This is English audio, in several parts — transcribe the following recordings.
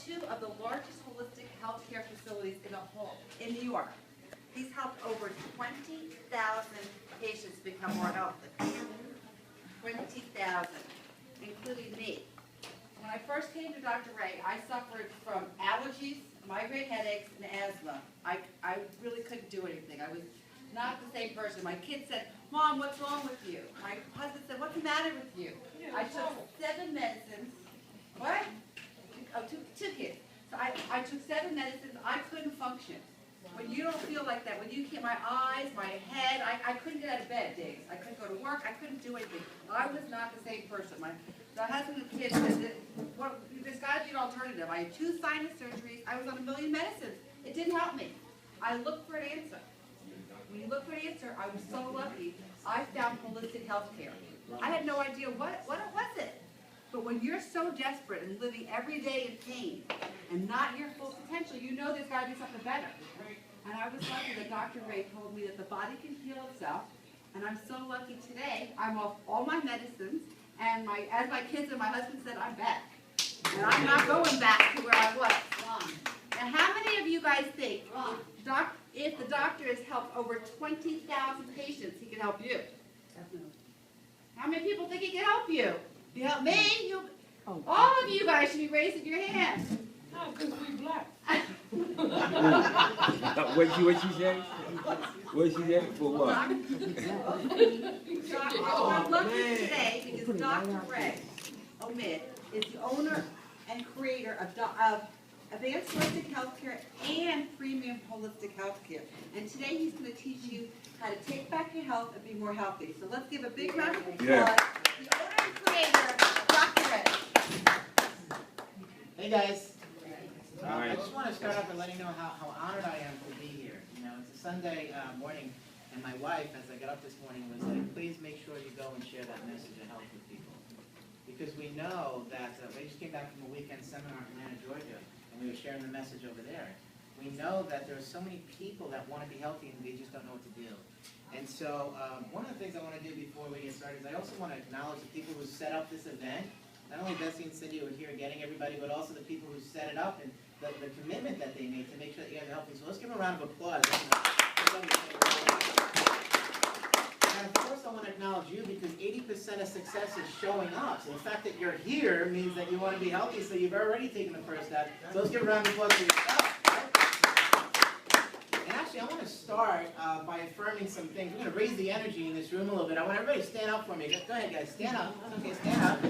two of the largest holistic healthcare facilities in New York. He's helped over 20,000 patients become more healthy. 20,000, including me. When I first came to Dr. Ray, I suffered from allergies, migraine headaches, and asthma. I really couldn't do anything. I was not the same person. My kids said, "Mom, what's wrong with you?" My husband said, "What's the matter with you?" I took 7 medicines. What? Oh, two kids. So I took 7 medicines. I couldn't function. When you don't feel like that, when you can't, my eyes, my head, I couldn't get out of bed days. I couldn't go to work. I couldn't do anything. I was not the same person. My husband and kids said, well, there's got to be an alternative. I had 2 sinus surgeries. I was on 1 million medicines. It didn't help me. I looked for an answer. When you look for an answer, I was so lucky. I found holistic health care. I had no idea what it was. But when you're so desperate and living every day in pain and not your full potential, you know there's got to be something better. And I was lucky that Dr. Ray told me that the body can heal itself. And I'm so lucky today. I'm off all my medicines. And as my kids and my husband said, I'm back. And I'm not going back to where I was. Now, how many of you guys think if the doctor has helped over 20,000 patients, he can help you? How many people think he can help you? You help me? All of you guys should be raising your hands. No, because we black. What she say? What she say? For what? I'm lucky today because Dr. Ray, Omid, is the owner and creator of Advanced Holistic Healthcare and Premium Holistic Healthcare. And today he's going to teach you how to take back your health and be more healthy. So let's give a big round of applause. Yeah. The owner and creator, Dr. Ray. Hey guys. All right. I just want to start off by letting you know how honored I am to be here. You know, it's a Sunday morning, and my wife, as I got up this morning, was like, please make sure you go and share that message of health with people. Because we know that, we just came back from a weekend seminar in Atlanta, Georgia, and we were sharing the message over there. We know that there are so many people that want to be healthy and they just don't know what to do. And so one of the things I want to do before we get started is I also want to acknowledge the people who set up this event. Not only Bessie and Cindy who are here getting everybody, but also the people who set it up and the commitment that they made to make sure that you guys are healthy. So let's give them a round of applause. And of course I want to acknowledge you because 80% of success is showing up. So the fact that you're here means that you want to be healthy, so you've already taken the first step. So let's give a round of applause for yourself. And actually I want to start by affirming some things. We're going to raise the energy in this room a little bit. I want everybody to stand up for me. Go ahead guys, stand up. Okay, stand up.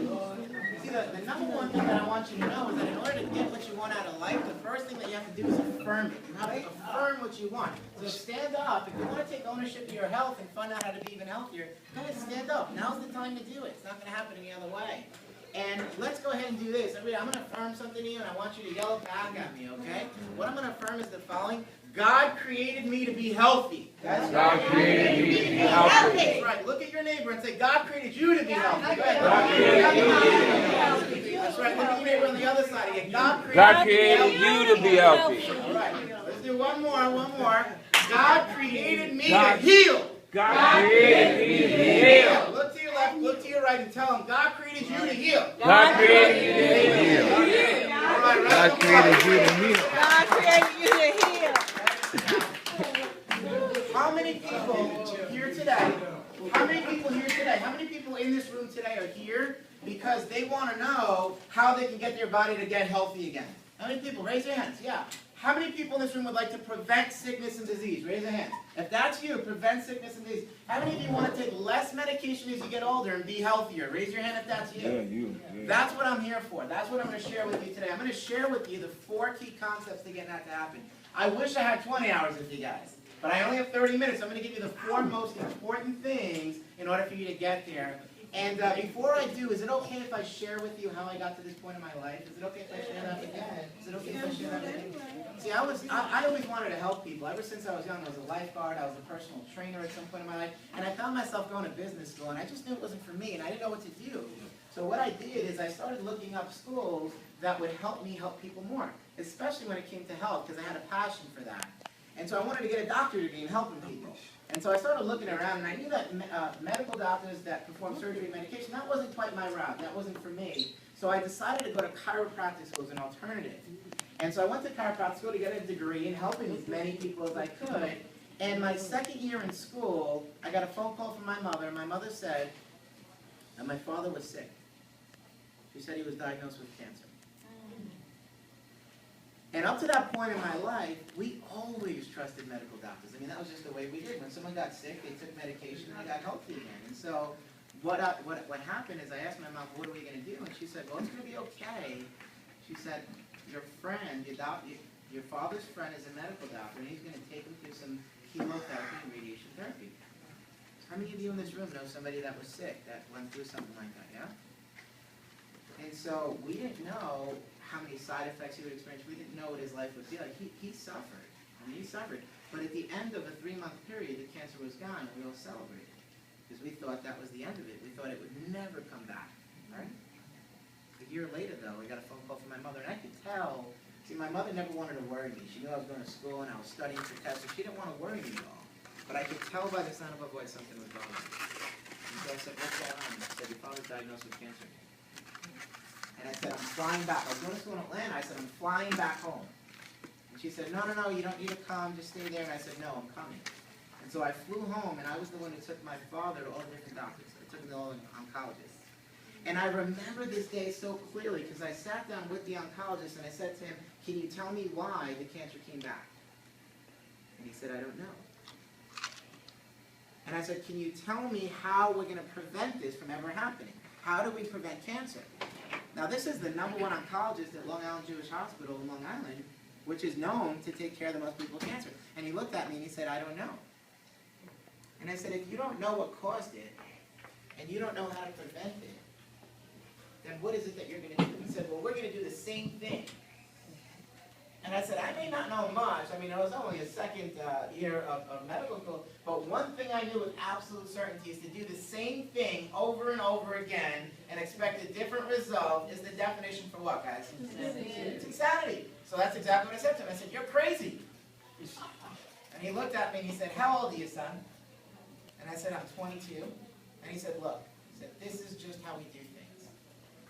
See, the number one thing that I want you to know is that in order to get what you want out of life, the first thing that you have to do is affirm it. You have to affirm what you want. So stand up. If you want to take ownership of your health and find out how to be even healthier, go ahead and stand up. Now's the time to do it. It's not going to happen any other way. And let's go ahead and do this. Everybody, I'm going to affirm something to you, and I want you to yell it back at me, okay? What I'm going to affirm is the following. God created me to be healthy. That's God created me to be healthy. That's right. Look at your neighbor and say, God created you to be healthy. Go ahead. God created you to be healthy. That's right. Look at your neighbor on the other side again. God created you to be healthy. All right. Let's do one more. God created me to heal. God created me to heal. Look to your left, look to your right, and tell them, God created you to heal. God created you to heal. All right, God created you to heal. God created you to heal. How many people here today? How many people in this room today are here because they want to know how they can get their body to get healthy again? How many people? Raise your hands. Yeah. How many people in this room would like to prevent sickness and disease? Raise your hand. If that's you, prevent sickness and disease. How many of you want to take less medication as you get older and be healthier? Raise your hand if that's you. Yeah, you. Yeah. That's what I'm here for. That's what I'm going to share with you today. I'm going to share with you the 4 key concepts to getting that to happen. I wish I had 20 hours with you guys, but I only have 30 minutes. So I'm going to give you the 4 most important things in order for you to get there. And before I do, is it okay if I share with you how I got to this point in my life? Is it okay if I share that with you? Is it okay if I share that with you? See, I always wanted to help people. Ever since I was young, I was a lifeguard, I was a personal trainer at some point in my life, and I found myself going to business school, and I just knew it wasn't for me, and I didn't know what to do. So what I did is I started looking up schools that would help me help people more, especially when it came to health, because I had a passion for that. And so I wanted to get a doctorate degree in helping people. And so I started looking around, and I knew that medical doctors that perform surgery and medication, that wasn't quite my route. That wasn't for me. So I decided to go to chiropractic school as an alternative. And so I went to chiropractic school to get a degree in helping as many people as I could. And my second year in school, I got a phone call from my mother. My mother said that my father was sick. She said he was diagnosed with cancer. And up to that point in my life, we always trusted medical doctors. I mean, that was just the way we did. When someone got sick, they took medication and they got healthy again. And so what happened is I asked my mom, what are we going to do? And she said, well, it's going to be okay. She said, your friend, your father's friend is a medical doctor, and he's going to take him through some chemotherapy and radiation therapy. How many of you in this room know somebody that was sick, that went through something like that, yeah? And so we didn't know how many side effects he would experience. We didn't know what his life would be like. He suffered. I mean, he suffered. But at the end of a 3-month period, the cancer was gone, and we all celebrated. Because we thought that was the end of it. We thought it would never come back, right? A year later, though, I got a phone call from my mother, and I could tell. See, my mother never wanted to worry me. She knew I was going to school, and I was studying for tests, so she didn't want to worry me at all. But I could tell by the sound of her voice something was wrong. And so I said, what's going on? She said, your father's diagnosed with cancer. And I said, I'm flying back. I was going to school in Atlanta. I said, I'm flying back home. And she said, no, you don't need to come. Just stay there. And I said, no, I'm coming. And so I flew home, and I was the one who took my father to all the different doctors. I took him to all the oncologists. And I remember this day so clearly because I sat down with the oncologist, and I said to him, can you tell me why the cancer came back? And he said, I don't know. And I said, can you tell me how we're going to prevent this from ever happening? How do we prevent cancer? Now, this is the #1 oncologist at Long Island Jewish Hospital in Long Island, which is known to take care of the most people with cancer. And he looked at me and he said, I don't know. And I said, if you don't know what caused it, and you don't know how to prevent it, then what is it that you're going to do? He said, well, we're going to do the same thing. And I said, I may not know much. I mean, I was only a second year of medical school. But one thing I knew with absolute certainty is to do the same thing over and over again and expect a different result is the definition for what, guys? Insanity. It's insanity. So that's exactly what I said to him. I said, you're crazy. And he looked at me and he said, how old are you, son? And I said, I'm 22. And he said, look, he said, this is just how we do things.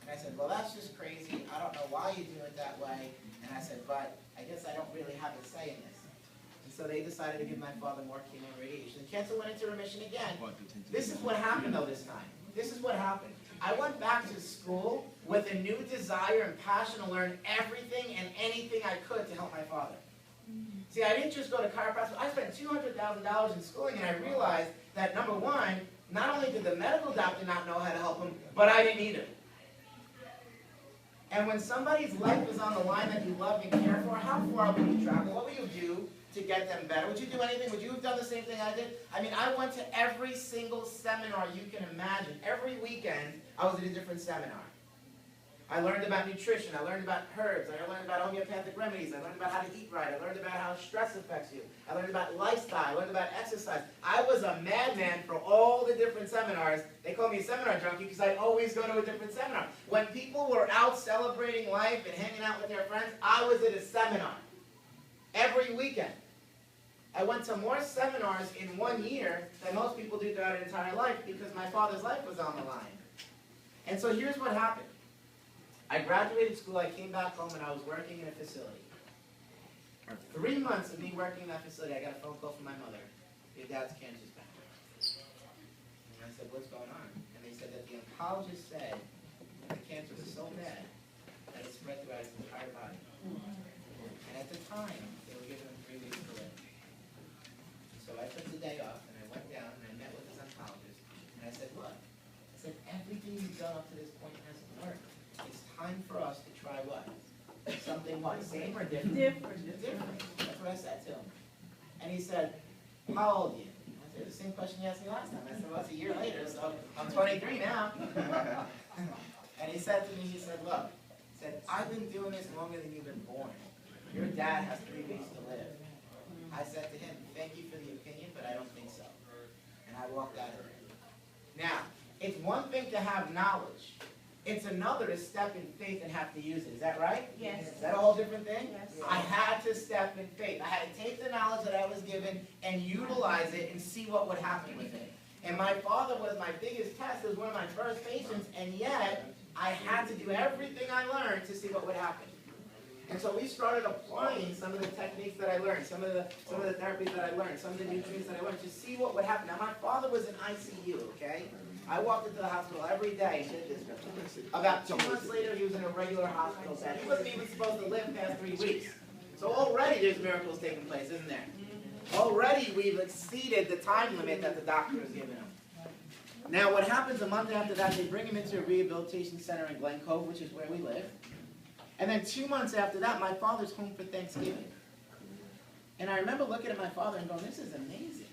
And I said, well, that's just crazy. I don't know why you do it that way. And I said, but I guess I don't really have a say in this. And so they decided to give my father more chemo and radiation. The cancer went into remission again. This is what happened, though, this time. This is what happened. I went back to school with a new desire and passion to learn everything and anything I could to help my father. See, I didn't just go to chiropractic. I spent $200,000 in schooling, and I realized that, number one, not only did the medical doctor not know how to help him, but I didn't either. And when somebody's life is on the line that you love and care for, how far would you travel? What would you do to get them better? Would you do anything? Would you have done the same thing I did? I mean, I went to every single seminar you can imagine. Every weekend, I was at a different seminar. I learned about nutrition. I learned about herbs. I learned about homeopathic remedies. I learned about how to eat right. I learned about how stress affects you. I learned about lifestyle. I learned about exercise. I was a madman for all the different seminars. They call me a seminar junkie because I always go to a different seminar. When people were out celebrating life and hanging out with their friends, I was at a seminar every weekend. I went to more seminars in 1 year than most people do throughout their entire life because my father's life was on the line. And so here's what happened. I graduated school, I came back home, and I was working in a facility. 3 months of me working in that facility, I got a phone call from my mother. Your dad's cancer's back. And I said, what's going on? And they said that the oncologist said that the cancer was so bad that it spread throughout his entire body. And at the time, they were giving him 3 weeks to live. So I took the day off, and I went down, and I met with this oncologist, and I said, look, I said, everything you've done up to this point hasn't worked. It's time for us to try what? Something what? Same or different? Different. That's what I said to him. And he said, how old are you? I said, the same question you asked me last time. I said, well, it's a year later, so I'm 23 now. And he said to me, he said, look, he said, I've been doing this longer than you've been born. Your dad has 3 weeks to live. I said to him, thank you for the opinion, but I don't think so. And I walked out of there. Now, it's one thing to have knowledge. It's another to step in faith and have to use it. Is that right? Yes. Is that a whole different thing? Yes. I had to step in faith. I had to take the knowledge that I was given and utilize it and see what would happen with it. And my father was my biggest test. He was one of my first patients, and yet I had to do everything I learned to see what would happen. And so we started applying some of the techniques that I learned, some of the therapies that I learned, some of the nutrients that I learned to see what would happen. Now my father was in ICU, okay? I walked into the hospital every day and did this. About 2 months later, he was in a regular hospital bed. He wasn't even supposed to live past 3 weeks. So already there's miracles taking place, isn't there? Already we've exceeded the time limit that the doctor has given him. Now what happens a month after that, they bring him into a rehabilitation center in Glen Cove, which is where we live. And then 2 months after that, my father's home for Thanksgiving. And I remember looking at my father and going, this is amazing.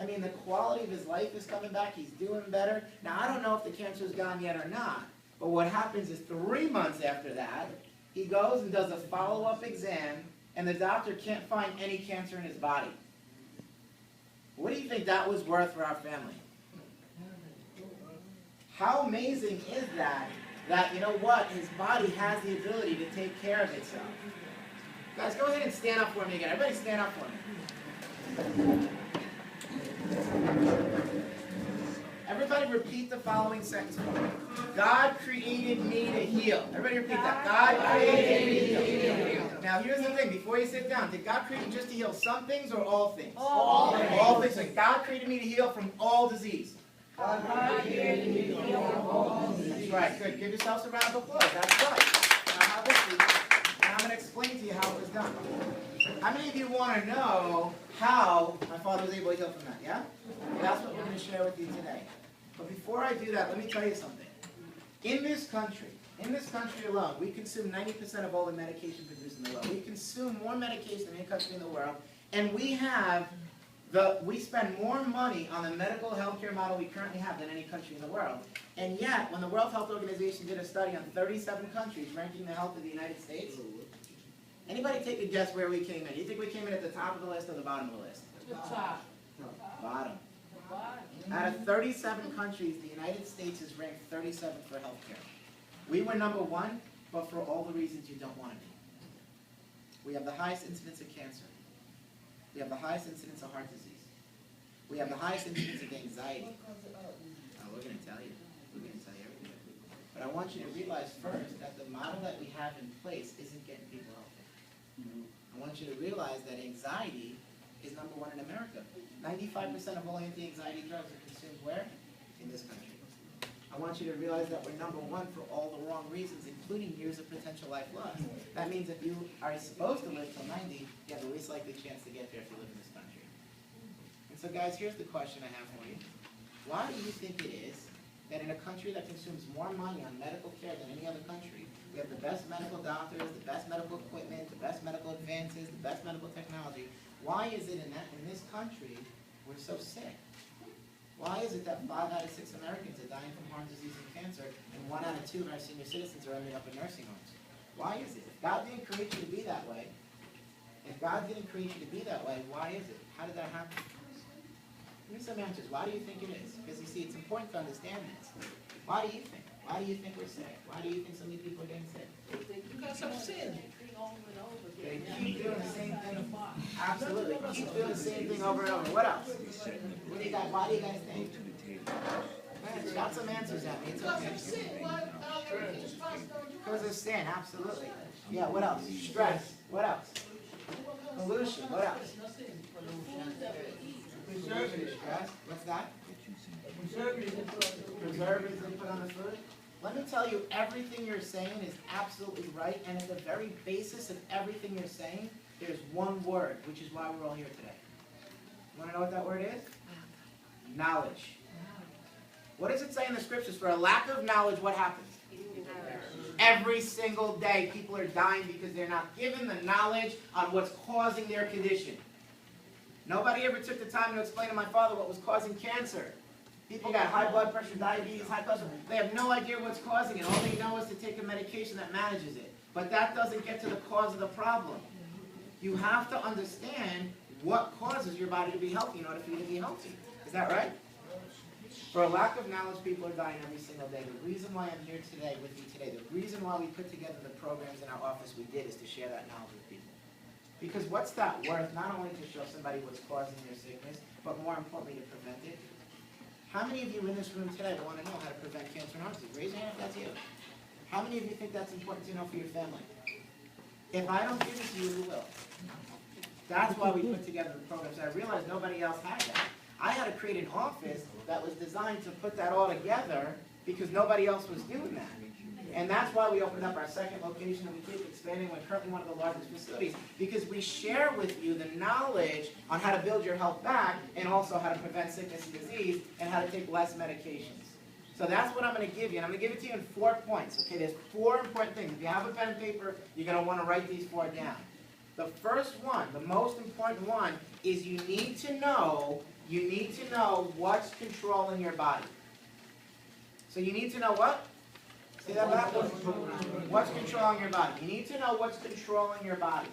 I mean, the quality of his life is coming back. He's doing better. Now, I don't know if the cancer's gone yet or not. But what happens is 3 months after that, he goes and does a follow-up exam, and the doctor can't find any cancer in his body. What do you think that was worth for our family? How amazing is that? That, you know what, his body has the ability to take care of itself. Guys, go ahead and stand up for me again. Everybody stand up for me. Everybody repeat the following sentence for me. God created me to heal. Everybody repeat that. God created me to heal. Now here's the thing, before you sit down, did God create you just to heal some things or all things? All things. All things. So God created me to heal from all disease. God created me to heal from all disease. That's right, good. Give yourselves a round of applause. That's right. Now have a seat. And I'm going to explain to you how it was done. How many of you want to know how my father was able to heal from that, yeah? And that's what we're going to share with you today. But before I do that, let me tell you something. In this country alone, we consume 90% of all the medication produced in the world. We consume more medication than any country in the world, and we spend more money on the medical healthcare model we currently have than any country in the world. And yet, when the World Health Organization did a study on 37 countries ranking the health of the United States, anybody take a guess where we came in? Do you think we came in at the top of the list or the bottom of the list? The top. Bottom. Out of 37 countries, the United States is ranked 37th for healthcare. We were number 1, but for all the reasons you don't want to be. We have the highest incidence of cancer. We have the highest incidence of heart disease. We have the highest incidence of anxiety. We're going to tell you. We're going to tell you everything. But I want you to realize first that the model that we have in place isn't getting people healthy. I want you to realize that anxiety is number 1 in America. 95% of all anti-anxiety drugs are consumed where? In this country. I want you to realize that we're number 1 for all the wrong reasons, including years of potential life loss. That means if you are supposed to live till 90, you have the least likely chance to get there if you live in this country. And so guys, here's the question I have for you. Why do you think it is that in a country that consumes more money on medical care than any other country, we have the best medical doctors, the best medical equipment, the best medical advances, the best medical technology? Why is it in this country we're so sick? Why is it that 5 out of 6 Americans are dying from heart disease and cancer, and 1 out of 2 of our senior citizens are ending up in nursing homes? Why is it? If God didn't create you to be that way, why is it? How did that happen? Give me some answers. Why do you think it is? Because you see, it's important to understand this. Why do you think? Why do you think we're sick? Why do you think so many people are getting sick? Because of sin. They keep doing the same thing. Absolutely. Keep doing the same thing over and over. What else? What do you got? Why do you guys think? Got some answers at me. It's okay. Because of sin, absolutely. Yeah, what else? Stress. What else? Pollution. What else? Preservatives. Stress. What's that? Preservatives they put on the food. Let me tell you, everything you're saying is absolutely right, and at the very basis of everything you're saying, there's one word, which is why we're all here today. You want to know what that word is? Knowledge. What does it say in the scriptures? For a lack of knowledge, what happens? Every single day, people are dying because they're not given the knowledge on what's causing their condition. Nobody ever took the time to explain to my father what was causing cancer. People got high blood pressure, diabetes, high cholesterol. They have no idea what's causing it. All they know is to take a medication that manages it. But that doesn't get to the cause of the problem. You have to understand what causes your body to be healthy in order for you to be healthy. Is that right? For a lack of knowledge, people are dying every single day. The reason why I'm here today with you today, the reason why we put together the programs in our office we did is to share that knowledge with people. Because what's that worth? Not only to show somebody what's causing their sickness, but more importantly to prevent it. How many of you in this room today want to know how to prevent cancer and heart disease? Raise your hand if that's you. How many of you think that's important to know for your family? If I don't give it to you, who will? That's why we put together the programs. I realized nobody else had that. I had to create an office that was designed to put that all together because nobody else was doing that. And that's why we opened up our second location, and we keep expanding. We're currently one of the largest facilities because we share with you the knowledge on how to build your health back and also how to prevent sickness and disease and how to take less medications. So that's what I'm going to give you, and I'm going to give it to you in 4 points. Okay, there's 4 important things. If you have a pen and paper, you're going to want to write these 4 down. The first one, the most important one, is you need to know what's controlling your body. So you need to know what? Say that backwards. What's controlling your body? You need to know what's controlling your body.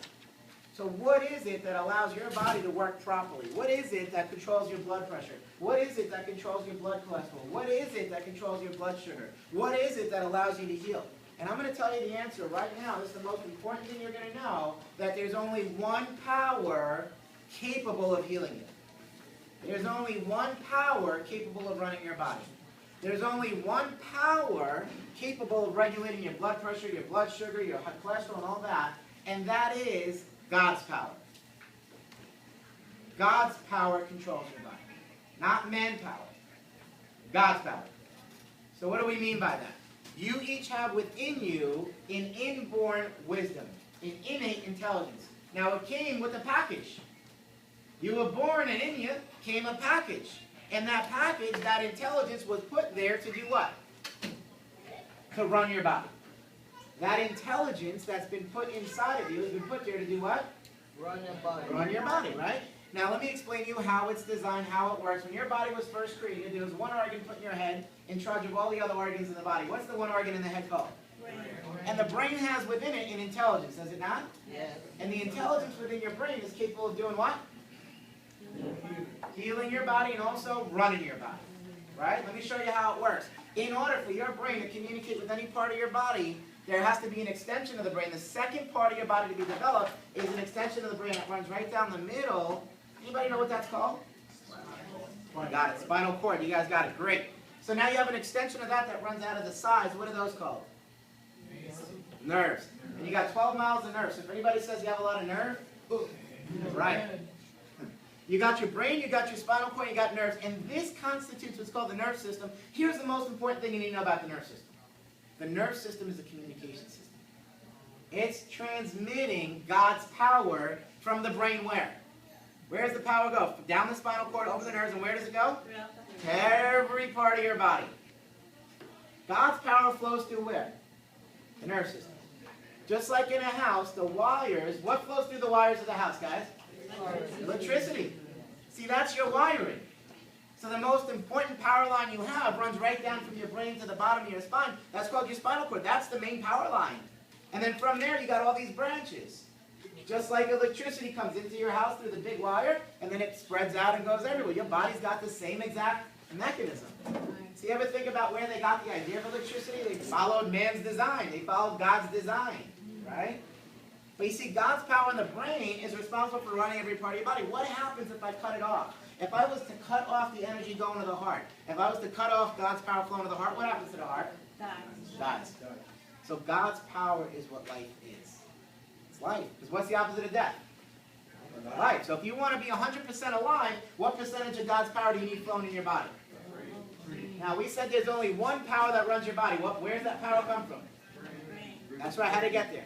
So what is it that allows your body to work properly? What is it that controls your blood pressure? What is it that controls your blood cholesterol? What is it that controls your blood sugar? What is it that allows you to heal? And I'm going to tell you the answer right now. This is the most important thing you're going to know, that there's only one power capable of healing you. There's only one power capable of running your body. There's only one power capable of regulating your blood pressure, your blood sugar, your cholesterol, and all that, and that is God's power. God's power controls your body. Not manpower. God's power. So what do we mean by that? You each have within you an inborn wisdom, an innate intelligence. Now it came with a package. You were born and in you came a package. And that package, that intelligence was put there to do what? To run your body. That intelligence that's been put inside of you has been put there to do what? Run your body. Run your body, right? Now let me explain to you how it's designed, how it works. When your body was first created, there was one organ put in your head in charge of all the other organs in the body. What's the one organ in the head called? Brain. And the brain has within it an intelligence, does it not? Yes. And the intelligence within your brain is capable of doing what? Healing your body and also running your body. Right? Let me show you how it works. In order for your brain to communicate with any part of your body, there has to be an extension of the brain. The second part of your body to be developed is an extension of the brain that runs right down the middle. Anybody know what that's called? Got it. Spinal cord. You guys got it. Great. So now you have an extension of that runs out of the sides. What are those called? Nerves. And you got 12 miles of nerves. So if anybody says you have a lot of nerve, right. You got your brain, you got your spinal cord, you got nerves, and this constitutes what's called the nerve system. Here's the most important thing you need to know about the nerve system. The nerve system is a communication system. It's transmitting God's power from the brain where? Where does the power go? Down the spinal cord, over the nerves, and where does it go? To every part of your body. God's power flows through where? The nerve system. Just like in a house, the wires, what flows through the wires of the house, guys? Electricity. See, that's your wiring. So the most important power line you have runs right down from your brain to the bottom of your spine. That's called your spinal cord. That's the main power line. And then from there, you got all these branches. Just like electricity comes into your house through the big wire, and then it spreads out and goes everywhere. Your body's got the same exact mechanism. So you ever think about where they got the idea of electricity? They followed man's design. They followed God's design, right? But you see, God's power in the brain is responsible for running every part of your body. What happens if I cut it off? If I was to cut off the energy going to the heart, if I was to cut off God's power flowing to the heart, what happens to the heart? Dies. So God's power is what life is. It's life. Because what's the opposite of death? Life. So if you want to be 100% alive, what percentage of God's power do you need flowing in your body? Now, we said there's only one power that runs your body. Where's that power come from? That's right. How did it get there?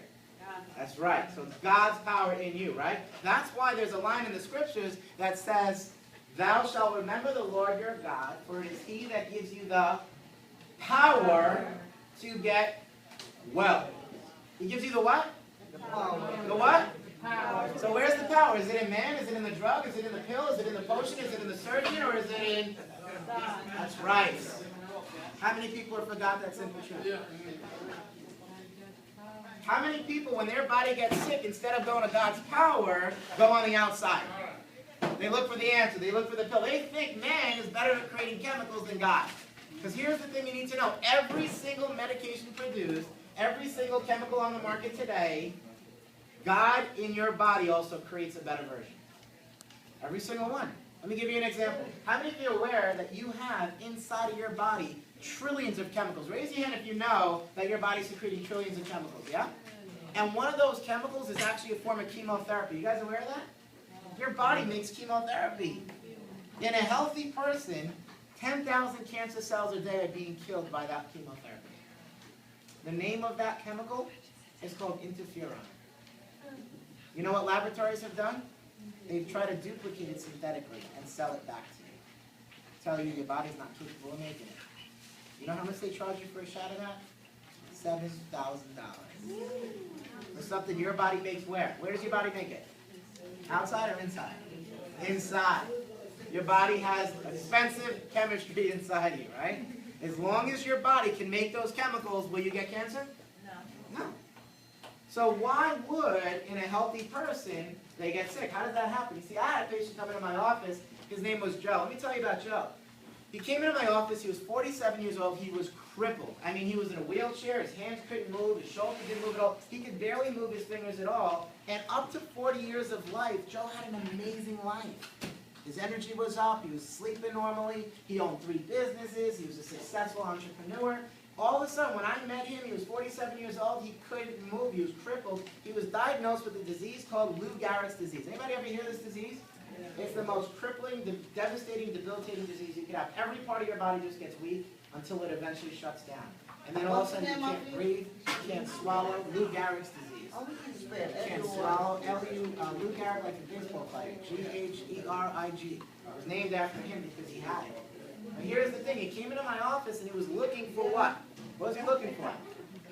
That's right. So it's God's power in you, right? That's why there's a line in the scriptures that says, "Thou shalt remember the Lord your God, for it is He that gives you the power to get well." He gives you the what? The power. The what? Power. So where's the power? Is it in man? Is it in the drug? Is it in the pill? Is it in the potion? Is it in the surgeon? Or is it in... That's right. How many people have forgot that simple truth? How many people, when their body gets sick, instead of going to God's power, go on the outside? They look for the answer. They look for the pill. They think man is better at creating chemicals than God. Because here's the thing you need to know. Every single medication produced, every single chemical on the market today, God in your body also creates a better version. Every single one. Let me give you an example. How many of you are aware that you have inside of your body trillions of chemicals. Raise your hand if you know that your body's secreting trillions of chemicals, yeah? And one of those chemicals is actually a form of chemotherapy. You guys aware of that? Your body makes chemotherapy. In a healthy person, 10,000 cancer cells a day are being killed by that chemotherapy. The name of that chemical is called interferon. You know what laboratories have done? They've tried to duplicate it synthetically and sell it back to you. Tell you your body's not capable of making it. You know how much they charge you for a shot of that? $7,000. For something your body makes where? Where does your body make it? Outside or inside? Inside. Your body has expensive chemistry inside you, right? As long as your body can make those chemicals, will you get cancer? No. No. So why would, in a healthy person, they get sick? How does that happen? You see, I had a patient come into my office. His name was Joe. Let me tell you about Joe. He came into my office. He was 47 years old. He was crippled. I mean, he was in a wheelchair. His hands couldn't move. His shoulders didn't move at all. He could barely move his fingers at all. And up to 40 years of life, Joe had an amazing life. His energy was up. He was sleeping normally. He owned 3 businesses. He was a successful entrepreneur. All of a sudden, when I met him, he was 47 years old. He couldn't move. He was crippled. He was diagnosed with a disease called Lou Gehrig's disease. Anybody ever hear this disease? It's the most crippling, devastating, debilitating disease you could have. Every part of your body just gets weak until it eventually shuts down. And then all of a sudden, you can't breathe, you can't swallow. Lou Gehrig's disease. You can't swallow. Lou Gehrig, like a baseball player. Gehrig. It was named after him because he had it. But here's the thing. He came into my office and he was looking for what? What was he looking for?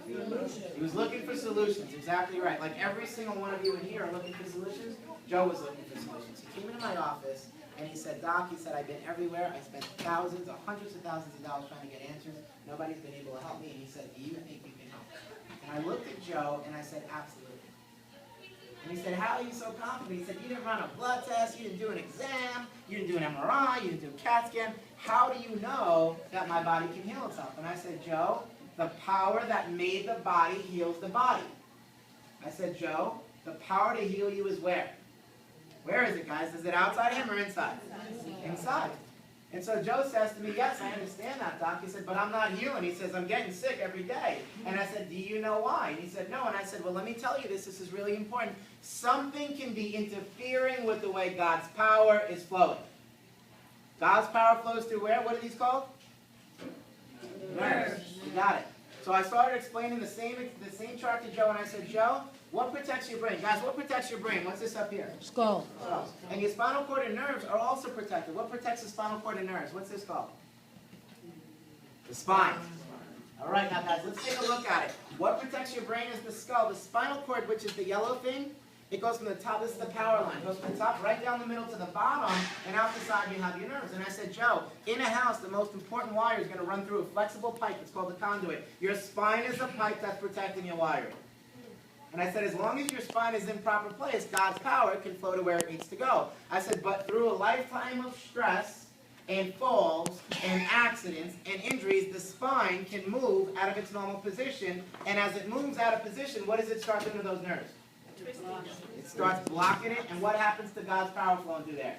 He was looking for solutions. Exactly right. Like every single one of you in here are looking for solutions. Joe was looking for solutions. He came into my office and he said, Doc, he said, I've been everywhere. I spent thousands or hundreds of thousands of dollars trying to get answers. Nobody's been able to help me. And he said, do you think you can help? And I looked at Joe and I said, absolutely. And he said, how are you so confident? He said, you didn't run a blood test, you didn't do an exam, you didn't do an MRI, you didn't do a CAT scan. How do you know that my body can heal itself? And I said, Joe, the power that made the body heals the body. I said, Joe, the power to heal you is where? Where is it, guys? Is it outside him or inside? Inside. And so Joe says to me, yes, I understand that, Doc. He said, but I'm not healing. He says, I'm getting sick every day. And I said, do you know why? And he said, no. And I said, well, let me tell you this. This is really important. Something can be interfering with the way God's power is flowing. God's power flows through where? What are these called? Nerves. You got it. So I started explaining the same chart to Joe, and I said, Joe, what protects your brain? Guys, what protects your brain? What's this up here? Skull. And your spinal cord and nerves are also protected. What protects the spinal cord and nerves? What's this called? The spine. All right, now guys, let's take a look at it. What protects your brain is the skull. The spinal cord, which is the yellow thing, it goes from the top, this is the power line. It goes from the top right down the middle to the bottom, and out the side you have your nerves. And I said, Joe, in a house, the most important wire is going to run through a flexible pipe. It's called the conduit. Your spine is the pipe that's protecting your wiring. And I said, as long as your spine is in proper place, God's power can flow to where it needs to go. I said, but through a lifetime of stress and falls and accidents and injuries, the spine can move out of its normal position. And as it moves out of position, what does it start doing to those nerves? It starts blocking it, and what happens to God's power flowing through there?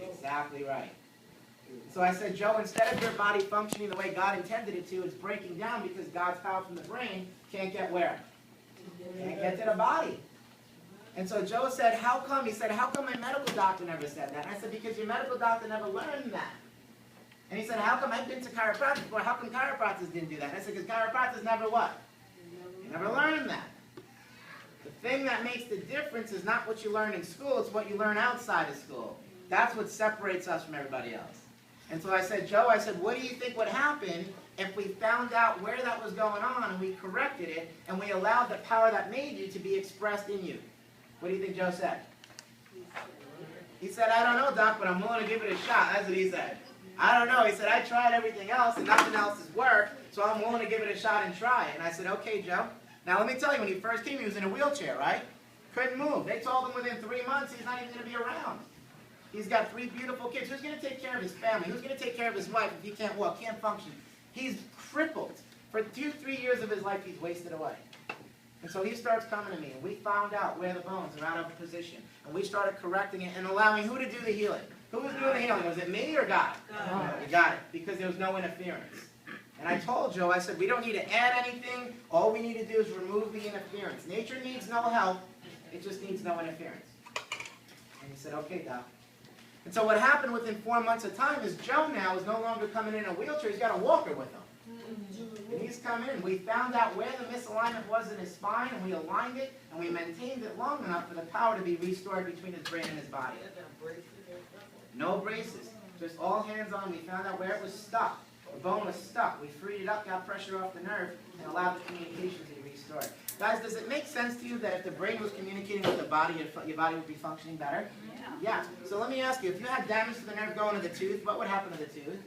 Exactly right. So I said, Joe, instead of your body functioning the way God intended it to, it's breaking down because God's power from the brain can't get where? Can't get to the body. And so Joe said, how come? He said, how come my medical doctor never said that? And I said, because your medical doctor never learned that. And he said, how come I've been to chiropractic before? How come chiropractors didn't do that? And I said, because chiropractors never what? They never learned that. The thing that makes the difference is not what you learn in school, it's what you learn outside of school. That's what separates us from everybody else. And so I said, Joe, I said, what do you think would happen if we found out where that was going on and we corrected it and we allowed the power that made you to be expressed in you? What do you think Joe said? He said, I don't know, Doc, but I'm willing to give it a shot. That's what he said. I don't know. He said, I tried everything else and nothing else has worked, so I'm willing to give it a shot and try it. And I said, okay, Joe. Now let me tell you, when he first came, he was in a wheelchair, right? Couldn't move. They told him within 3 months he's not even going to be around. He's got 3 beautiful kids. Who's going to take care of his family? Who's going to take care of his wife if he can't walk, can't function? He's crippled. For 2-3 years of his life, he's wasted away. And so he starts coming to me, and we found out where the bones are out of position. And we started correcting it and allowing who to do the healing? Who was doing the healing? Was it me or God? God. You got it, because there was no interference. And I told Joe, I said, we don't need to add anything. All we need to do is remove the interference. Nature needs no help. It just needs no interference. And he said, okay, Doc. And so what happened within 4 months of time is Joe now is no longer coming in a wheelchair. He's got a walker with him. And he's come in. We found out where the misalignment was in his spine, and we aligned it, and we maintained it long enough for the power to be restored between his brain and his body. No braces. Just all hands on. We found out where it was stuck. The bone was stuck. We freed it up, got pressure off the nerve, and allowed the communication to be restored. Guys, does it make sense to you that if the brain was communicating with the body, your body would be functioning better? Yeah. So let me ask you, if you had damage to the nerve going to the tooth, what would happen to the tooth?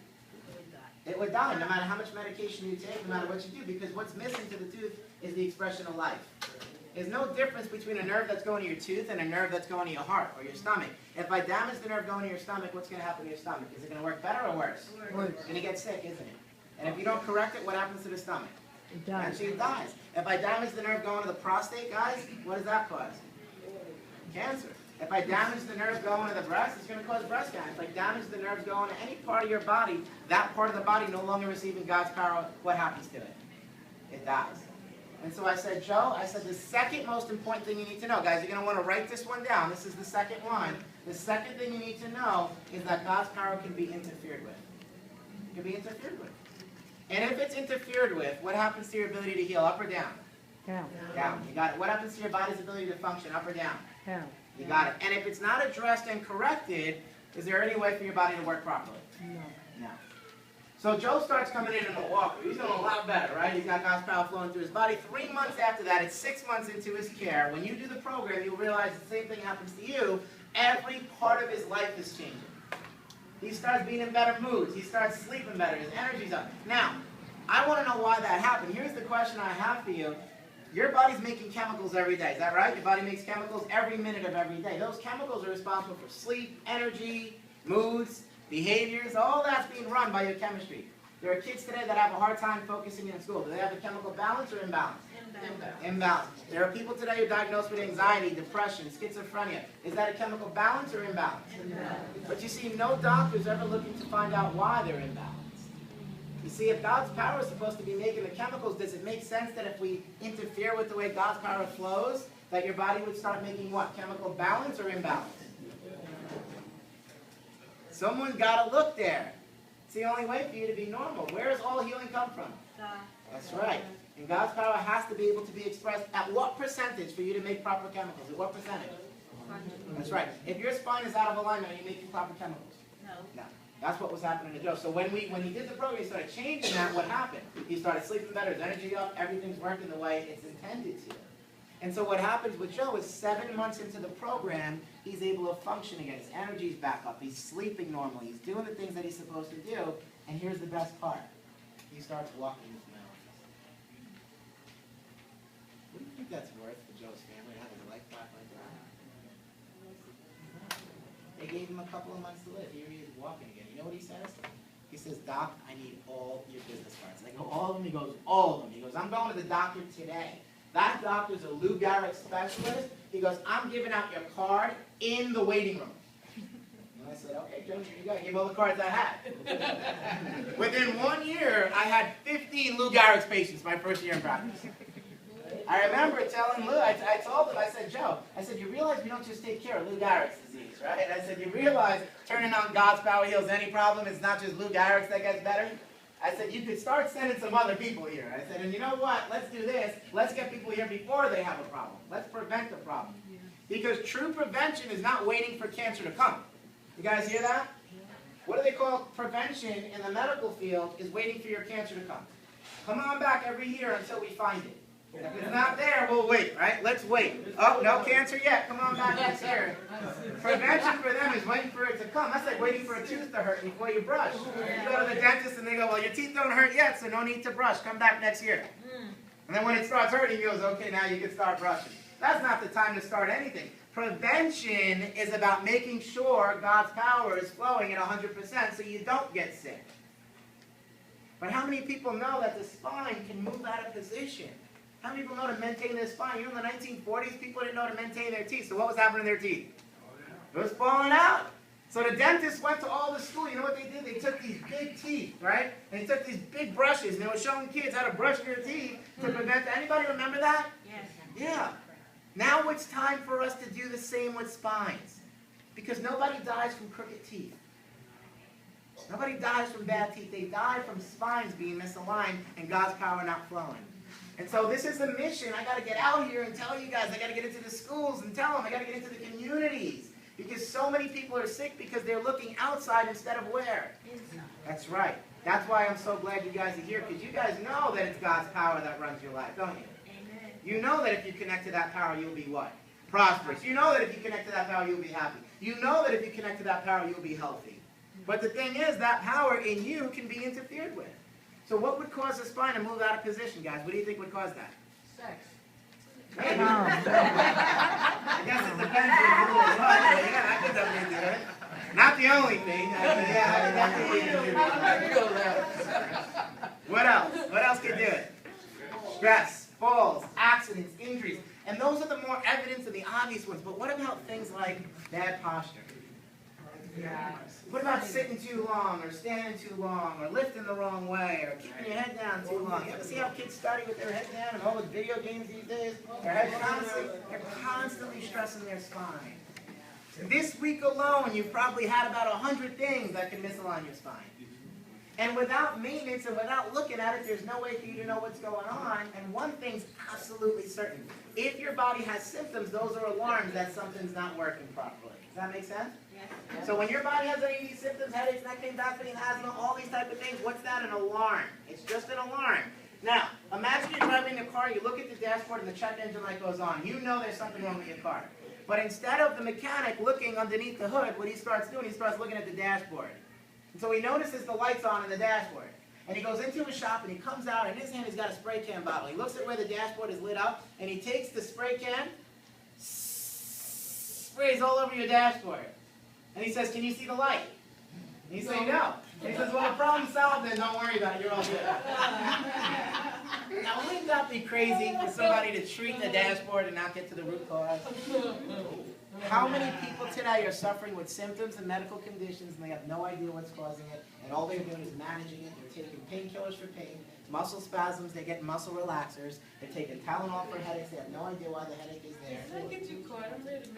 It would die, no matter how much medication you take, no matter what you do, because what's missing to the tooth is the expression of life. There's no difference between a nerve that's going to your tooth and a nerve that's going to your heart or your stomach. If I damage the nerve going to your stomach, what's going to happen to your stomach? Is it going to work better or worse? Worse. It's going to get sick, isn't it? And if you don't correct it, what happens to the stomach? It dies. Actually, it dies. If I damage the nerve going to the prostate, guys, what does that cause? Cancer. If I damage the nerve going to the breast, it's going to cause breast cancer. If I damage the nerves going to any part of your body, that part of the body no longer receiving God's power, what happens to it? It dies. And so I said, Joe, I said the second most important thing you need to know, guys, you're going to want to write this one down. This is the second one. The second thing you need to know is that God's power can be interfered with. It can be interfered with. And if it's interfered with, what happens to your ability to heal, up or down? Down. Down. You got it. What happens to your body's ability to function, up or down? Down. You got it. And if it's not addressed and corrected, is there any way for your body to work properly? No. No. So Joe starts coming in a walker. He's doing a lot better, right? He's got God's power flowing through his body. 3 months after that, it's 6 months into his care. When you do the program, you'll realize the same thing happens to you. Every part of his life is changing. He starts being in better moods. He starts sleeping better. His energy's up. Now, I want to know why that happened. Here's the question I have for you. Your body's making chemicals every day. Is that right? Your body makes chemicals every minute of every day. Those chemicals are responsible for sleep, energy, moods, behaviors. All that's being run by your chemistry. There are kids today that have a hard time focusing in school. Do they have a chemical balance or imbalance? Imbalance. Imbalance. There are people today who are diagnosed with anxiety, depression, schizophrenia. Is that a chemical balance or imbalance? Imbalance. But you see, no doctor is ever looking to find out why they're imbalanced. You see, if God's power is supposed to be making the chemicals, does it make sense that if we interfere with the way God's power flows, that your body would start making what? Chemical balance or imbalance? Someone's got to look there. It's the only way for you to be normal. Where does all healing come from? God. That's right. And God's power has to be able to be expressed at what percentage for you to make proper chemicals? At what percentage? That's right. If your spine is out of alignment, are you making proper chemicals? No. No. That's what was happening to Joe. So when he did the program, he started changing that. What happened? He started sleeping better, his energy up, everything's working the way it's intended to. And so what happens with Joe is 7 months into the program, he's able to function again. His energy's back up. He's sleeping normally. He's doing the things that he's supposed to do. And here's the best part. He starts walking with my office. What do you think that's worth for Joe's family to have his life back like that? They gave him a couple of months to live. Here he is walking again. You know what he says? He says, Doc, I need all your business cards. I go, all of them? He goes, all of them. He goes, I'm going to the doctor today. That doctor's a Lou Gehrig specialist. He goes, I'm giving out your card in the waiting room. And I said, okay, Joe, here you go. I gave all the cards I had. Within 1 year, I had 15 Lou Gehrig's patients my first year in practice. I remember telling Lou, I told him, I said, Joe, I said, you realize we don't just take care of Lou Gehrig's disease, right? And I said, you realize turning on God's power heals any problem. It's not just Lou Gehrig's that gets better. I said, you could start sending some other people here. I said, and you know what? Let's do this. Let's get people here before they have a problem. Let's prevent the problem. Because true prevention is not waiting for cancer to come. You guys hear that? What do they call prevention in the medical field is waiting for your cancer to come. Come on back every year until we find it. If it's not there, we'll wait, right? Let's wait. Oh, no cancer yet. Come on back next year. Prevention for them is waiting for it to come. That's like waiting for a tooth to hurt before you brush. You go to the dentist and they go, well, your teeth don't hurt yet, so no need to brush. Come back next year. And then when it starts hurting, he goes, okay, now you can start brushing. That's not the time to start anything. Prevention is about making sure God's power is flowing at 100% so you don't get sick. But how many people know that the spine can move out of position? How many people know to maintain their spine? You know, in the 1940s, people didn't know to maintain their teeth. So what was happening to their teeth? It was falling out. So the dentist went to all the school. You know what they did? They took these big teeth, right? And they took these big brushes, and they were showing kids how to brush their teeth to prevent that. Anybody remember that? Yes. Yeah. Now it's time for us to do the same with spines. Because nobody dies from crooked teeth. Nobody dies from bad teeth. They die from spines being misaligned and God's power not flowing. And so this is the mission. I got to get out here and tell you guys. I got to get into the schools and tell them. I got to get into the communities. Because so many people are sick because they're looking outside instead of where? Inside. That's right. That's why I'm so glad you guys are here. Because you guys know that it's God's power that runs your life, don't you? Amen. You know that if you connect to that power, you'll be what? Prosperous. You know that if you connect to that power, you'll be happy. You know that if you connect to that power, you'll be healthy. But the thing is, that power in you can be interfered with. So what would cause the spine to move out of position, guys? What do you think would cause that? Sex. Maybe. I guess it depends on who it was. Yeah, I could definitely do it. Not the only thing. I definitely do it. What else? What else can do it? Stress, falls, accidents, injuries. And those are the more evidence and the obvious ones. But what about things like bad posture? What about sitting too long, or standing too long, or lifting the wrong way, or keeping your head down too long? You ever see how kids study with their head down and all the video games these days? They're constantly stressing their spine. This week alone, you've probably had about 100 things that can misalign your spine. And without maintenance and without looking at it, there's no way for you to know what's going on. And one thing's absolutely certain. If your body has symptoms, those are alarms that something's not working properly. Does that make sense? Yes. So when your body has any of these symptoms, headaches, neck pain, back pain, asthma, all these type of things, what's that? An alarm. It's just an alarm. Now, imagine you're driving a car, you look at the dashboard and the check engine light goes on. You know there's something wrong with your car. But instead of the mechanic looking underneath the hood, what he starts doing, he starts looking at the dashboard. And so he notices the lights on in the dashboard. And he goes into his shop and he comes out, and in his hand he's got a spray can bottle. He looks at where the dashboard is lit up, and he takes the spray can, sprays all over your dashboard. And he says, "Can you see the light?" And you say, "No." And he says, "Well, the problem's solved then, don't worry about it, you're all good." Now, wouldn't that be crazy for somebody to treat the dashboard and not get to the root cause? How many people today are suffering with symptoms and medical conditions and they have no idea what's causing it, and all they're doing is managing it? They're taking painkillers for pain, muscle spasms, they get muscle relaxers, they're taking Tylenol for headaches, they have no idea why the headache is there.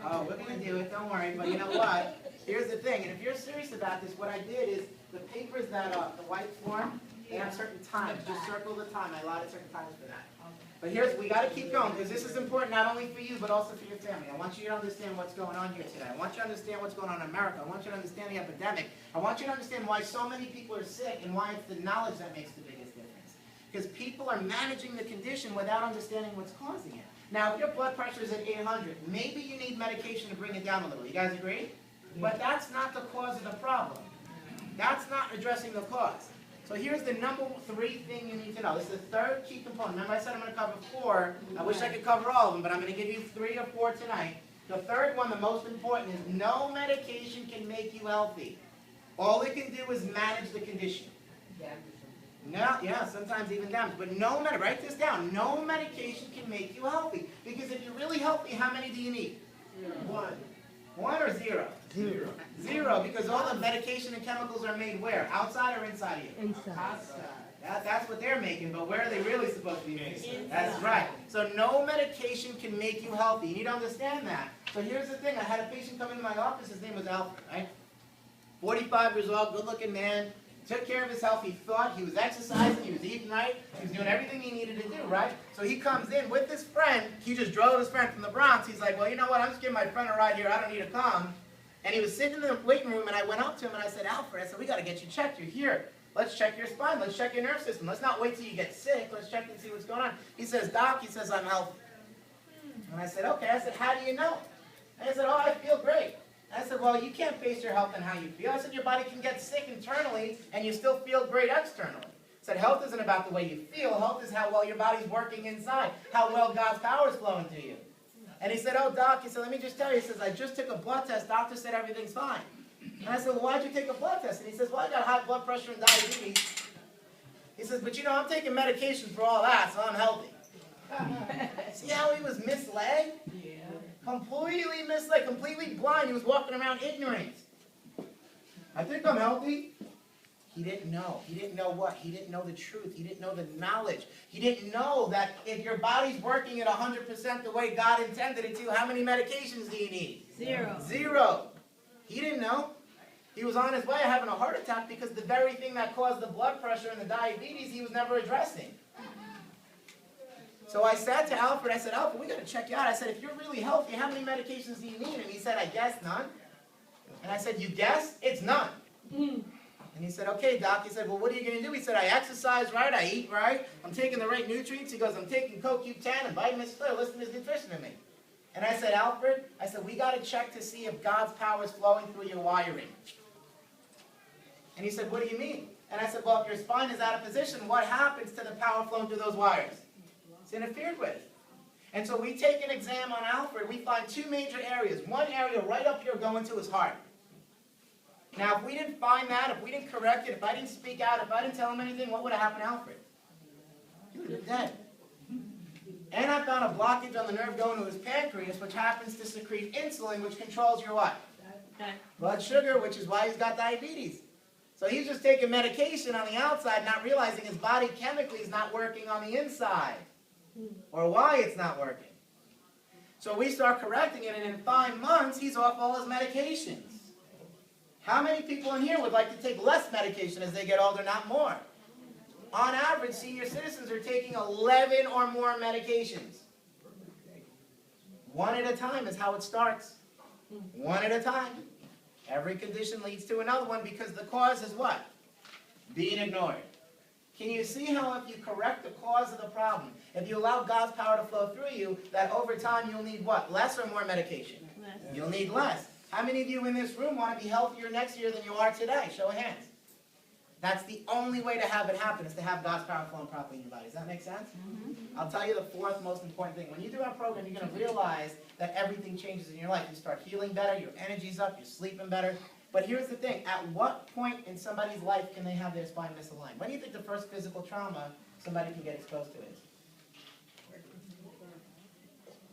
Oh, we're going to do it, don't worry, but you know what? Here's the thing, and if you're serious about this, what I did is the papers that the white form, they have certain times. Just circle the time. I allotted certain times for that. But we got to keep going, because this is important not only for you, but also for your family. I want you to understand what's going on here today. I want you to understand what's going on in America. I want you to understand the epidemic. I want you to understand why so many people are sick and why it's the knowledge that makes the biggest difference. Because people are managing the condition without understanding what's causing it. Now, if your blood pressure is at 800, maybe you need medication to bring it down a little. You guys agree? But that's not the cause of the problem. That's not addressing the cause. So here's the number 3 thing you need to know. This is the third key component. Remember I said I'm going to cover 4. I wish I could cover all of them, but I'm going to give you 3 or 4 tonight. The third one, the most important, is no medication can make you healthy. All it can do is manage the condition. No, yeah, sometimes even damage. But write this down. No medication can make you healthy. Because if you're really healthy, how many do you need? 1. 1 or 0? 0. 0, because all the medication and chemicals are made where? Outside or inside of you? Inside. That's what they're making, but where are they really supposed to be making? That's right. So no medication can make you healthy. You need to understand that. So here's the thing. I had a patient come into my office. His name was Alfred, right? 45 years old, good-looking man. Took care of his health. He thought he was exercising. He was eating right. He was doing everything he needed to do, right? So he comes in with his friend. He just drove his friend from the Bronx. He's like, "Well, you know what? I'm just giving my friend a ride here. I don't need to come." And he was sitting in the waiting room, and I went up to him, and I said, "Alfred," I said, "we got to get you checked. You're here. Let's check your spine. Let's check your nerve system. Let's not wait till you get sick. Let's check and see what's going on." He says, "Doc," he says, "I'm healthy." And I said, "Okay." I said, "How do you know?" And he said, "Oh, I feel great." I said, "Well, you can't base your health on how you feel." I said, "Your body can get sick internally, and you still feel great externally." I said, "Health isn't about the way you feel. Health is how well your body's working inside, how well God's power is flowing to you." And he said, "Oh, Doc," he said, "let me just tell you." He says, "I just took a blood test. Doctor said everything's fine." And I said, "Well, why'd you take a blood test?" And he says, "Well, I got high blood pressure and diabetes." He says, "But you know, I'm taking medication for all that, so I'm healthy." See how he was misled? Yeah. Completely misled, completely blind. He was walking around ignorant. I think I'm healthy. He didn't know. He didn't know what? He didn't know the truth. He didn't know the knowledge. He didn't know that if your body's working at 100% the way God intended it to, how many medications do you need? 0. 0. He didn't know. He was on his way of having a heart attack because the very thing that caused the blood pressure and the diabetes he was never addressing. So I said to Alfred, I said, Alfred, we got to check you out. I said, if you're really healthy, how many medications do you need? And he said, I guess none. And I said, you guess? It's none. And he said, okay, doc. He said, well, what are you going to do? He said, I exercise right, I eat right, I'm taking the right nutrients. He goes, I'm taking CoQ10 and vitamin C. Listen to his nutrition to me. And I said, Alfred, I said, we got to check to see if God's power is flowing through your wiring. And he said, what do you mean? And I said, well, if your spine is out of position, what happens to the power flowing through those wires? It's interfered with. And so we take an exam on Alfred. We find 2 major areas. One area right up here going to his heart. Now, if we didn't find that, if we didn't correct it, if I didn't speak out, if I didn't tell him anything, what would have happened to Alfred? He would have been dead. And I found a blockage on the nerve going to his pancreas, which happens to secrete insulin, which controls your what? Blood sugar, which is why he's got diabetes. So he's just taking medication on the outside, not realizing his body chemically is not working on the inside. Or why it's not working. So we start correcting it, and in 5 months, he's off all his medications. How many people in here would like to take less medication as they get older, not more? On average, senior citizens are taking 11 or more medications. One at a time is how it starts. One at a time. Every condition leads to another one because the cause is what? Being ignored. Can you see how if you correct the cause of the problem, if you allow God's power to flow through you, that over time you'll need what? Less or more medication? Less. You'll need less. How many of you in this room want to be healthier next year than you are today? Show of hands. That's the only way to have it happen, is to have God's power flowing properly in your body. Does that make sense? I'll tell you the 4th most important thing. When you do our program, you're going to realize that everything changes in your life. You start healing better, your energy's up, you're sleeping better. But here's the thing. At what point in somebody's life can they have their spine misaligned? When do you think the first physical trauma somebody can get exposed to is?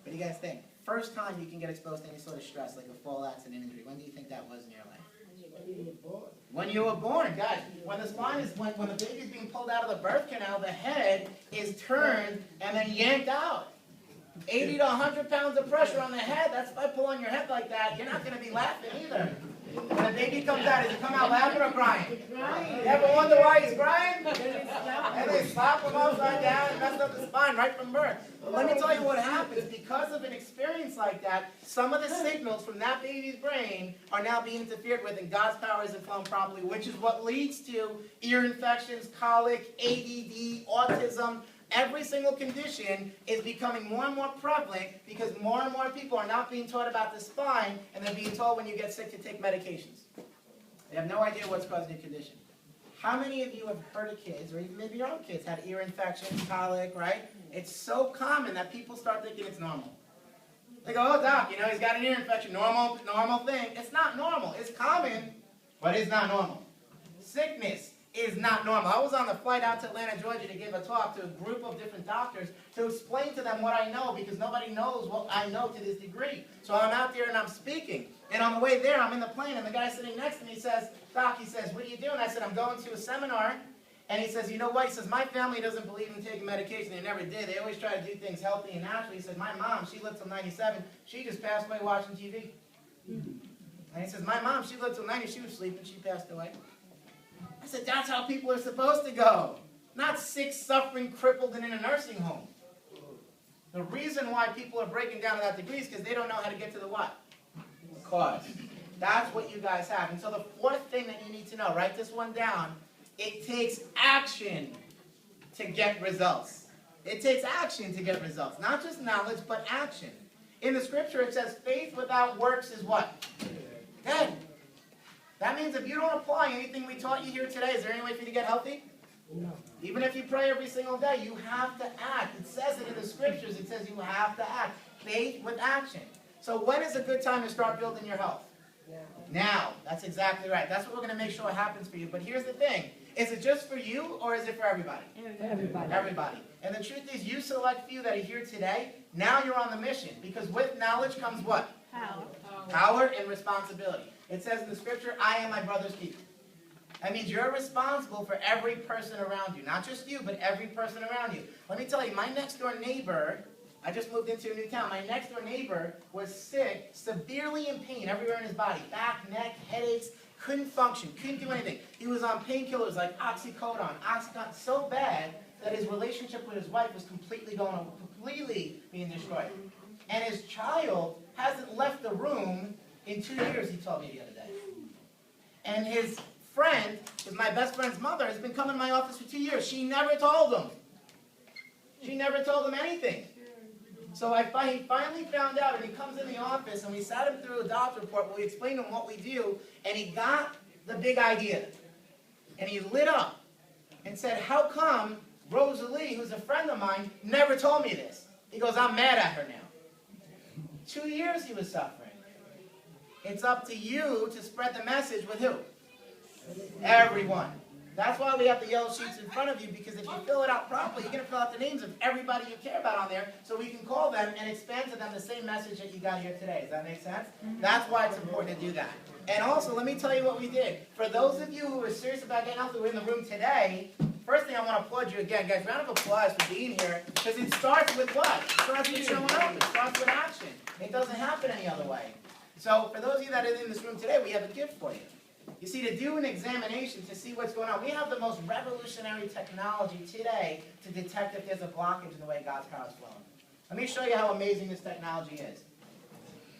What do you guys think? First time you can get exposed to any sort of stress, like a fall, accident, injury. When do you think that was in your life? When you were born, guys. When the spine is, when the baby's being pulled out of the birth canal, the head is turned and then yanked out. 80 to 100 pounds of pressure on the head. That's if I pull on your head like that, you're not going to be laughing either. When a baby comes out, does he come out laughing or crying? You ever wonder why he's crying? And they slap him upside down and mess up the spine right from birth. But let me tell you what happens. Because of an experience like that, some of the signals from that baby's brain are now being interfered with, and God's power isn't flowing properly, which is what leads to ear infections, colic, ADD, autism. Every single condition is becoming more and more prevalent because more and more people are not being taught about the spine, and they're being told when you get sick to take medications. They have no idea what's causing your condition. How many of you have heard of kids, or even maybe your own kids, had ear infections, colic, right? It's so common that people start thinking it's normal. They go, oh, doc, you know, he's got an ear infection, normal thing. It's not normal. It's common, but it's not normal. Sickness is not normal. I was on the flight out to Atlanta, Georgia to give a talk to a group of different doctors to explain to them what I know, because nobody knows what I know to this degree. So I'm out there and I'm speaking. And on the way there, I'm in the plane, and the guy sitting next to me says, Doc, he says, what are you doing? I said, I'm going to a seminar. And he says, you know what? He says, my family doesn't believe in taking medication. They never did. They always try to do things healthy and naturally. He said, my mom, she lived till 97. She just passed away watching TV. And he says, my mom, she lived till 90. She was sleeping. She passed away. I said, that's how people are supposed to go. Not sick, suffering, crippled, and in a nursing home. The reason why people are breaking down to that degree is because they don't know how to get to the what? Cause. That's what you guys have. And so the 4th thing that you need to know, write this one down, it takes action to get results. It takes action to get results. Not just knowledge, but action. In the scripture it says faith without works is what? Dead. That means if you don't apply anything we taught you here today, is there any way for you to get healthy? No. Even if you pray every single day, you have to act. It says it in the scriptures. It says you have to act. Faith with action. So when is a good time to start building your health? Now. That's exactly right. That's what we're going to make sure happens for you. But here's the thing. Is it just for you, or is it for everybody? Everybody. Everybody. And the truth is, you select few that are here today. Now you're on the mission. Because with knowledge comes what? Power. Power and responsibility. It says in the scripture, I am my brother's keeper. That means you're responsible for every person around you. Not just you, but every person around you. Let me tell you, my next door neighbor, I just moved into a new town. My next door neighbor was sick, severely in pain everywhere in his body. Back, neck, headaches, couldn't function, couldn't do anything. He was on painkillers like Oxycodone, so bad that his relationship with his wife was completely being destroyed. And his child hasn't left the room in 2 years, he told me the other day. And his friend, with my best friend's mother, has been coming to my office for 2 years. She never told him. She never told him anything. So he finally found out, and he comes in the office, and we sat him through a doctor report where we explained to him what we do, and he got the big idea. And he lit up and said, how come Rosalie, who's a friend of mine, never told me this? He goes, I'm mad at her now. 2 years he was suffering. It's up to you to spread the message with who? Everyone. That's why we have the yellow sheets in front of you, because if you fill it out properly, you're going to fill out the names of everybody you care about on there, so we can call them and expand to them the same message that you got here today. Does that make sense? That's why it's important to do that. And also, let me tell you what we did. For those of you who are serious about getting healthy, who are in the room today, first thing I want to applaud you again, guys. Round of applause for being here, because it starts with what? It starts with showing up. It starts with action. It doesn't happen any other way. So for those of you that are in this room today, we have a gift for you. You see, to do an examination to see what's going on, we have the most revolutionary technology today to detect if there's a blockage in the way God's power is flowing. Let me show you how amazing this technology is.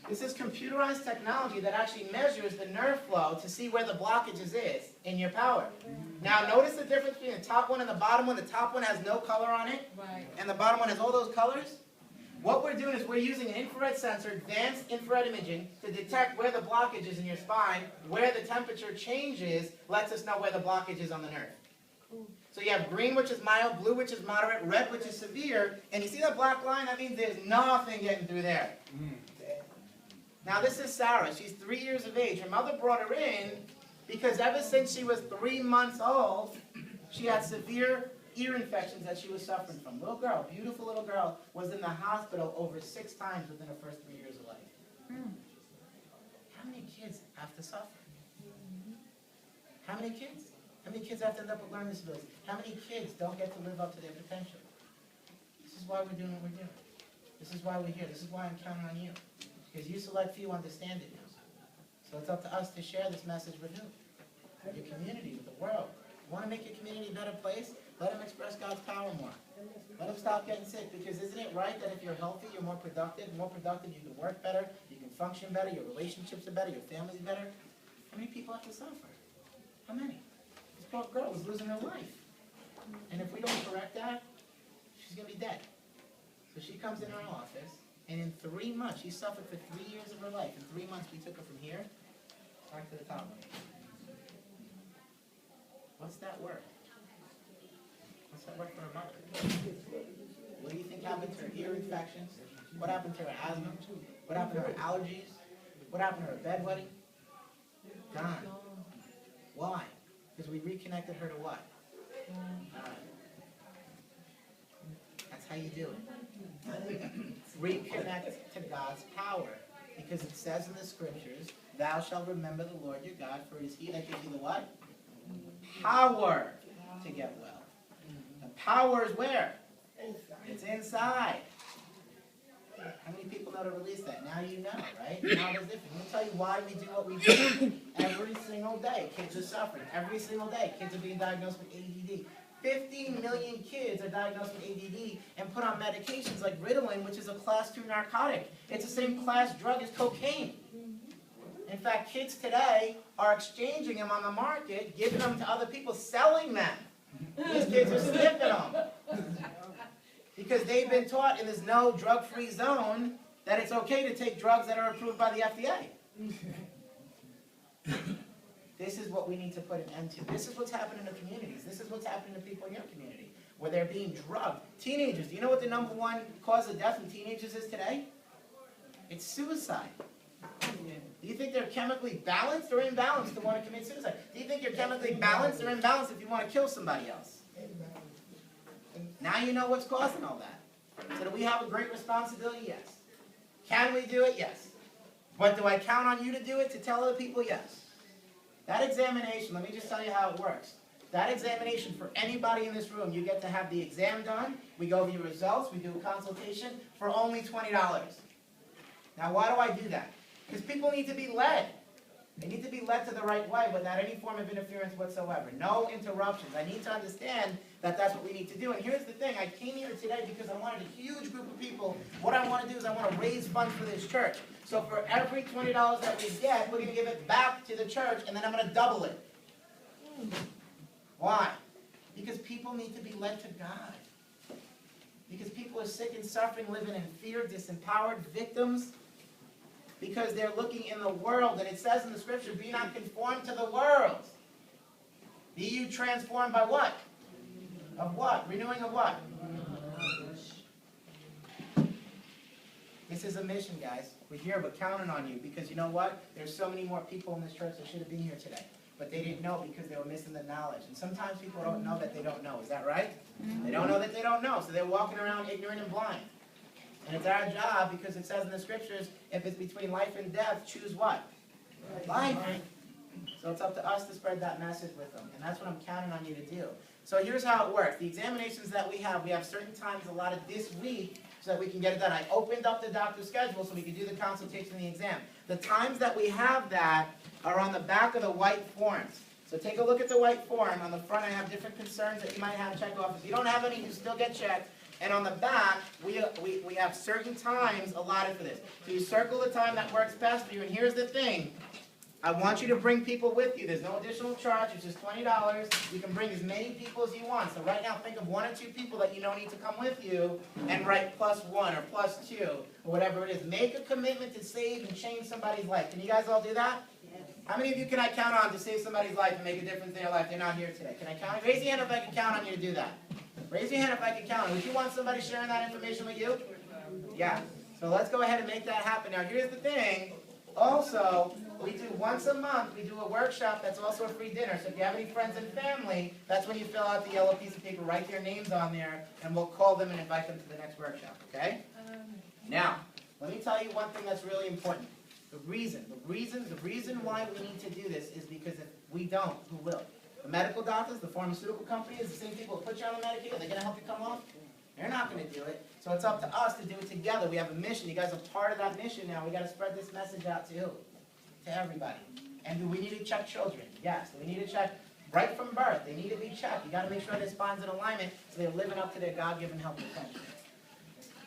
This is computerized technology that actually measures the nerve flow to see where the blockages is in your power. Now, notice the difference between the top one and the bottom one. The top one has no color on it, and the bottom one has all those colors. What we're doing is we're using an infrared sensor, advanced infrared imaging, to detect where the blockage is in your spine, where the temperature changes, lets us know where the blockage is on the nerve. So you have green, which is mild, blue, which is moderate, red, which is severe, and you see that black line? That means there's nothing getting through there. Now this is Sarah. She's 3 years of age. Her mother brought her in because ever since she was 3 months old, she had severe ear infections that she was suffering from. Little girl, beautiful little girl, was in the hospital over 6 times within her first 3 years of life. How many kids have to suffer? How many kids? How many kids have to end up with learning disabilities? How many kids don't get to live up to their potential? This is why we're doing what we're doing. This is why we're here. This is why I'm counting on you. Because you select few understand it now. So it's up to us to share this message with who? With your community, with the world. You want to make your community a better place? Let them express God's power more. Let them stop getting sick, because isn't it right that if you're healthy, you're more productive? More productive, you can work better, you can function better, your relationships are better, your family's better. How many people have to suffer? How many? This poor girl was losing her life. And if we don't correct that, she's going to be dead. So she comes in our office, and in 3 months, she suffered for 3 years of her life. In 3 months, we took her from here back to the top. What's that worth? What's that worth for her mother? What do you think happened to her ear infections? What happened to her asthma? What happened to her allergies? What happened to her bedwetting? Gone. Why? Because we reconnected her to what? That's how you do it. Reconnect to God's power. Because it says in the scriptures, thou shalt remember the Lord your God, for it is he that gives you the what? Power to get well. The power is where? It's inside. How many people know to release that? Now you know, right? Now it's different. Let me tell you why we do what we do. Every single day, kids are suffering. Every single day, kids are being diagnosed with ADD. 15 million kids are diagnosed with ADD and put on medications like Ritalin, which is a class 2 narcotic. It's the same class drug as cocaine. In fact, kids today are exchanging them on the market, giving them to other people, selling them. These kids are sniffing them. Because they've been taught in this no drug-free zone that it's okay to take drugs that are approved by the FDA. This is what we need to put an end to. This is what's happening in the communities. This is what's happening to people in your community, where they're being drugged. Teenagers, do you know what the #1 cause of death in teenagers is today? It's suicide. Do you think they're chemically balanced or imbalanced to want to commit suicide? Do you think you're chemically balanced or imbalanced if you want to kill somebody else? Now you know what's causing all that. So do we have a great responsibility? Yes. Can we do it? Yes. But do I count on you to do it, to tell other people? Yes. That examination, let me just tell you how it works. That examination, for anybody in this room, you get to have the exam done, we go over your results, we do a consultation for only $20. Now why do I do that? Because people need to be led. They need to be led to the right way without any form of interference whatsoever. No interruptions. I need to understand that that's what we need to do. And here's the thing. I came here today because I wanted a huge group of people. What I want to do is I want to raise funds for this church. So for every $20 that we get, we're going to give it back to the church, and then I'm going to double it. Why? Because people need to be led to God. Because people are sick and suffering, living in fear, disempowered, victims. Because they're looking in the world, and it says in the scripture, be not conformed to the world. Be you transformed by what? Of what? Renewing of what? This is a mission, guys. We're here, but counting on you, because you know what? There's so many more people in this church that should have been here today. But they didn't know because they were missing the knowledge. And sometimes people don't know that they don't know. Is that right? They don't know that they don't know, so they're walking around ignorant and blind. And it's our job, because it says in the scriptures, if it's between life and death, choose what? Life. So it's up to us to spread that message with them. And that's what I'm counting on you to do. So here's how it works. The examinations that we have certain times allotted this week so that we can get it done. I opened up the doctor's schedule so we can do the consultation and the exam. The times that we have that are on the back of the white forms. So take a look at the white form. On the front, I have different concerns that you might have checked off. If you don't have any, you still get checked. And on the back, we have certain times allotted for this. So you circle the time that works best for you. And here's the thing. I want you to bring people with you. There's no additional charge. It's just $20. You can bring as many people as you want. So right now, think of 1 or 2 people that you know need to come with you and write +1 or +2 or whatever it is. Make a commitment to save and change somebody's life. Can you guys all do that? Yes. How many of you can I count on to save somebody's life and make a difference in their life? They're not here today. Can I count? Raise your hand if I can count on you to do that. Raise your hand if I can count. Would you want somebody sharing that information with you? Yeah. So let's go ahead and make that happen. Now, here's the thing. Also, we do once a month, we do a workshop that's also a free dinner. So if you have any friends and family, that's when you fill out the yellow piece of paper, write their names on there, and we'll call them and invite them to the next workshop, okay? Now, let me tell you one thing that's really important. The reason why we need to do this is because if we don't, who will? The medical doctors, the pharmaceutical companies, the same people who put you on the Medicaid, are they going to help you come off? They're not going to do it. So it's up to us to do it together. We have a mission. You guys are part of that mission now. We got to spread this message out to who? To everybody. And do we need to check children? Yes. Do we need to check right from birth? They need to be checked. You got to make sure their spine's in alignment so they're living up to their God-given health potential.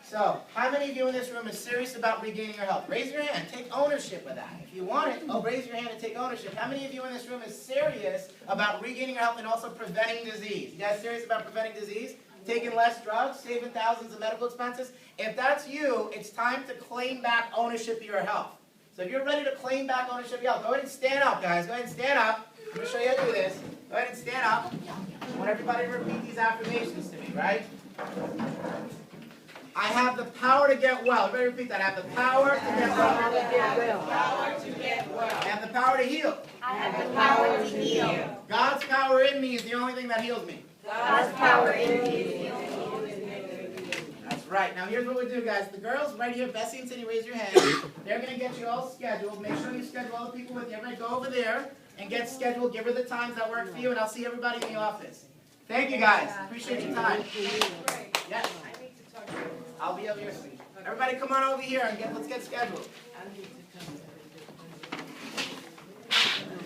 So, how many of you in this room are serious about regaining your health? Raise your hand. Take ownership of that. If you want it, raise your hand and take ownership. How many of you in this room are serious about regaining your health and also preventing disease? You guys serious about preventing disease? Taking less drugs, saving thousands of medical expenses? If that's you, it's time to claim back ownership of your health. So if you're ready to claim back ownership of your health, go ahead and stand up, guys. Go ahead and stand up. I'm going to show you how to do this. Go ahead and stand up. I want everybody to repeat these affirmations to me, right? I have the power to get well. Everybody repeat that. I have the power to get well. I have the power to heal. I have the power to heal. God's power in me is the only thing that heals me. God's power in me is the only thing. That's right. Now here's what we do, guys. The girls right here, Bessie and Cindy, raise your hands. They're going to get you all scheduled. Make sure you schedule all the people with you. Everybody go over there and get scheduled. Give her the times that work for you, and I'll see everybody in the office. Thank you, guys. Appreciate your time. Yes. I'll be over here soon. Everybody come on over here and let's get scheduled.